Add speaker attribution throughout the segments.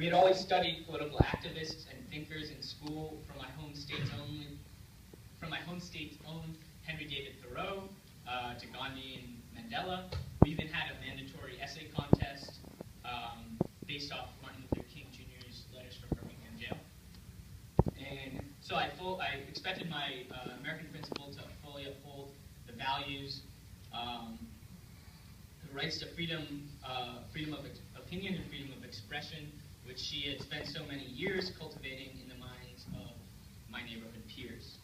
Speaker 1: We had always studied political activists and thinkers in school from my home state's own Henry David Thoreau to Gandhi and Mandela. We even had a mandatory essay contest based off Martin Luther King Jr.'s letters from Birmingham jail. And so I expected my American principal to fully uphold the values, the rights to freedom, freedom of opinion and freedom of expression, which she had spent so many years cultivating in the minds of my neighborhood peers.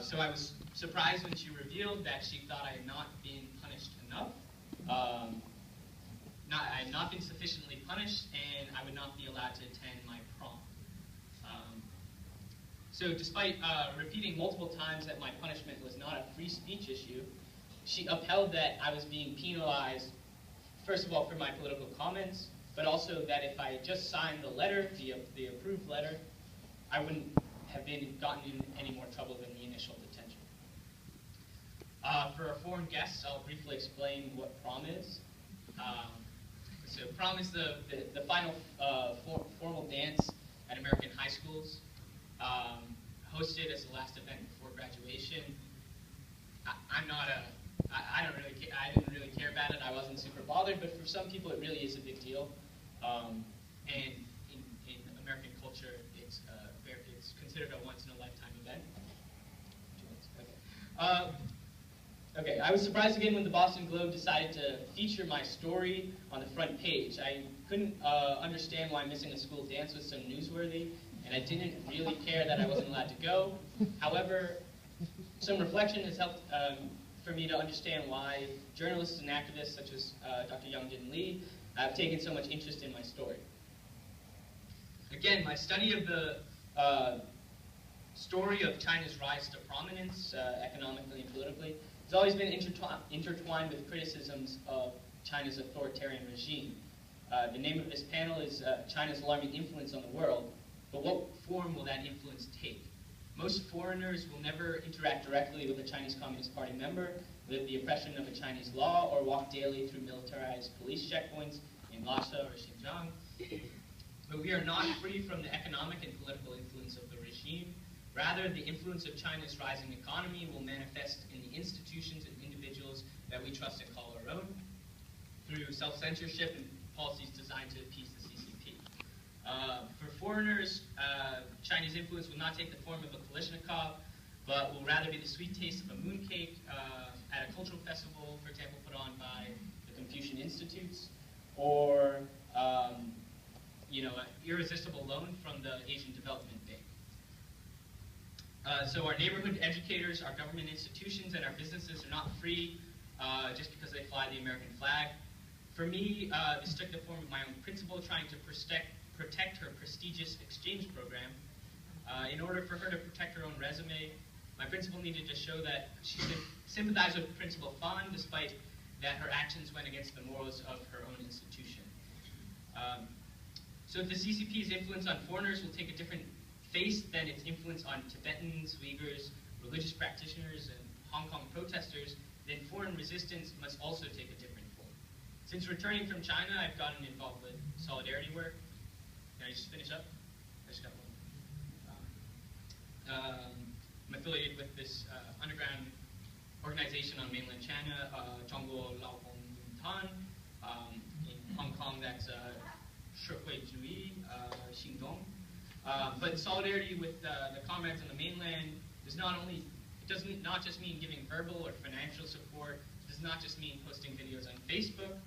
Speaker 1: So I was surprised when she revealed that she thought I had not been punished enough. I had not been sufficiently punished, and I would not be allowed to attend my prom. So despite repeating multiple times that my punishment was not a free speech issue, she upheld that I was being penalized, first of all, for my political comments, but also that if I just signed the letter, the approved letter, I wouldn't have gotten in any more trouble than the initial detention. For our foreign guests, I'll briefly explain what prom is. So prom is the final formal dance at American high schools, hosted as the last event before graduation. I didn't really care about it. I wasn't super bothered, but for some people it really is a big deal. And in American culture, it's considered a once-in-a-lifetime event. Okay, I was surprised again when the Boston Globe decided to feature my story on the front page. I couldn't understand why missing a school dance was so newsworthy, and I didn't really care that I wasn't allowed to go. However, some reflection has helped for me to understand why journalists and activists such as Dr. Youngjin Lee have taken so much interest in my story. Again, my study of the story of China's rise to prominence, economically and politically, has always been intertwined with criticisms of China's authoritarian regime. The name of this panel is China's alarming influence on the world, but what form will that influence take? Most foreigners will never interact directly with a Chinese Communist Party member, live the oppression of a Chinese law, or walk daily through militarized police checkpoints in Lhasa or Xinjiang. But we are not free from the economic and political influence of the regime. Rather, the influence of China's rising economy will manifest in the institutions and individuals that we trust and call our own, through self-censorship and policies designed to appease the CCP. For foreigners, Chinese influence will not take the form of a Kalashnikov, but will rather be the sweet taste of a mooncake at a cultural festival, for example, put on by the Confucian Institutes, or an irresistible loan from the Asian Development Bank. So our neighborhood educators, our government institutions, and our businesses are not free just because they fly the American flag. For me, this took the form of my own principal trying to protect her prestigious exchange program. In order for her to protect her own resume, my principal needed to show that she could sympathize with Principal Fan, despite that her actions went against the morals of her own institution. So if the CCP's influence on foreigners will take a different face than its influence on Tibetans, Uyghurs, religious practitioners, and Hong Kong protesters, then foreign resistance must also take a different form. Since returning from China, I've gotten involved with solidarity work. Can I just finish up? I just got one. I'm affiliated with this underground organization on mainland China, Zhongguo Laohong Tan. In Hong Kong, that's Shihui Zhui Xingdong. But solidarity with the comrades on the mainland does not just mean giving verbal or financial support. It does not just mean posting videos on Facebook,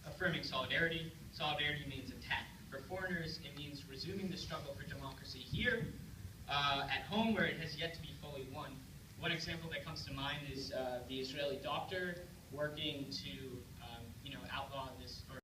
Speaker 1: affirming solidarity. Solidarity means attack. For foreigners, it means resuming the struggle for democracy here, at home, where it has yet to be fully won. One example that comes to mind is the Israeli doctor working to outlaw this, or